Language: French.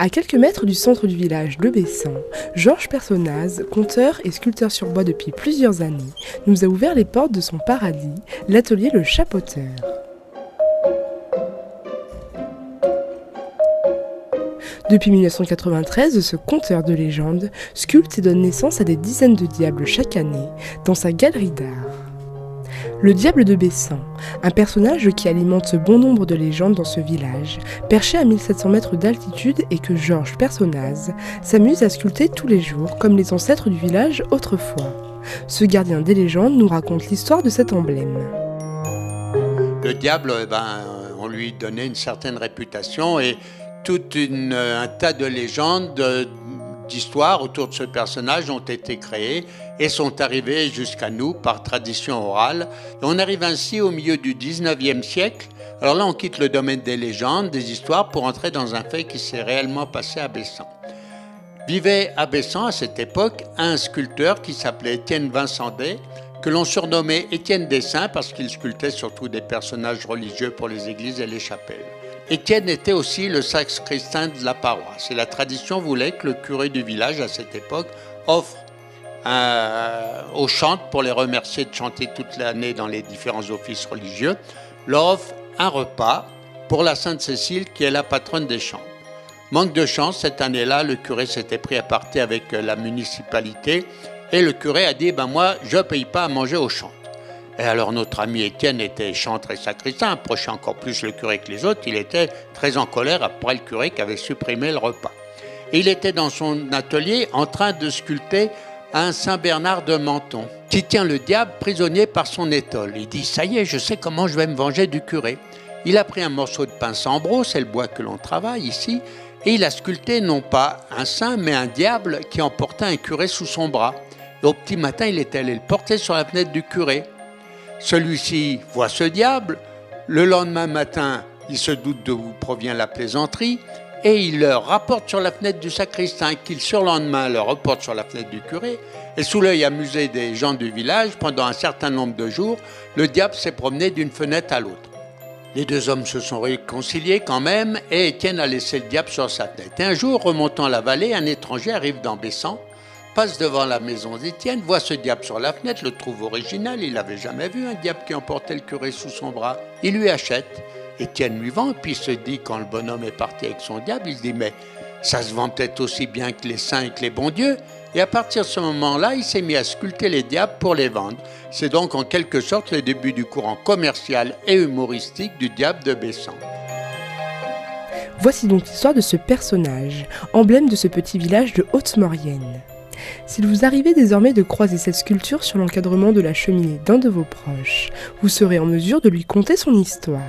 À quelques mètres du centre du village de Bessan, Georges Personnaz, conteur et sculpteur sur bois depuis plusieurs années, nous a ouvert les portes de son paradis, l'atelier Le Chapoteur. Depuis 1993, ce conteur de légende sculpte et donne naissance à des dizaines de diables chaque année dans sa galerie d'art. Le diable de Bessan, un personnage qui alimente bon nombre de légendes dans ce village, perché à 1700 mètres d'altitude et que Georges Personnaz s'amuse à sculpter tous les jours comme les ancêtres du village autrefois. Ce gardien des légendes nous raconte l'histoire de cet emblème. Le diable, on lui donnait une certaine réputation et un tas de légendes, d'histoires autour de ce personnage ont été créées et sont arrivées jusqu'à nous par tradition orale. Et on arrive ainsi au milieu du 19e siècle. Alors là, on quitte le domaine des légendes, des histoires, pour entrer dans un fait qui s'est réellement passé à Bessan. Vivait à Bessan, à cette époque, un sculpteur qui s'appelait Étienne Vincendet, que l'on surnommait Étienne des Saints parce qu'il sculptait surtout des personnages religieux pour les églises et les chapelles. Étienne était aussi le sacristain de la paroisse et la tradition voulait que le curé du village à cette époque offre aux chantres, pour les remercier de chanter toute l'année dans les différents offices religieux, leur offre un repas pour la Sainte Cécile qui est la patronne des chantres. Manque de chance, cette année-là, le curé s'était pris à partie avec la municipalité et le curé a dit moi je ne paye pas à manger aux chantres. Et alors notre ami Étienne était chantre et sacristain, approchait encore plus le curé que les autres, il était très en colère après le curé qui avait supprimé le repas. Et il était dans son atelier en train de sculpter un Saint-Bernard de Menton qui tient le diable prisonnier par son étole. Il dit ça y est, je sais comment je vais me venger du curé. Il a pris un morceau de pain sambro, c'est le bois que l'on travaille ici, et il a sculpté non pas un saint mais un diable qui emportait un curé sous son bras. Et au petit matin, il est allé le porter sur la fenêtre du curé. Celui-ci voit ce diable, le lendemain matin, il se doute d'où provient la plaisanterie et il le rapporte sur la fenêtre du sacristain, qui le surlendemain le reporte sur la fenêtre du curé. Et sous l'œil amusé des gens du village, pendant un certain nombre de jours, le diable s'est promené d'une fenêtre à l'autre. Les deux hommes se sont réconciliés quand même et Étienne a laissé le diable sur sa tête. Et un jour, remontant la vallée, un étranger arrive dans Bessan, passe devant la maison d'Étienne, voit ce diable sur la fenêtre, le trouve original, il n'avait jamais vu un diable qui emportait le curé sous son bras. Il lui achète, Étienne lui vend, puis il se dit, quand le bonhomme est parti avec son diable, il se dit, mais ça se vend peut-être aussi bien que les saints et que les bons dieux. Et à partir de ce moment-là, il s'est mis à sculpter les diables pour les vendre. C'est donc en quelque sorte le début du courant commercial et humoristique du diable de Bessan. Voici donc l'histoire de ce personnage, emblème de ce petit village de Haute-Maurienne. S'il vous arrivait désormais de croiser cette sculpture sur l'encadrement de la cheminée d'un de vos proches, vous serez en mesure de lui conter son histoire.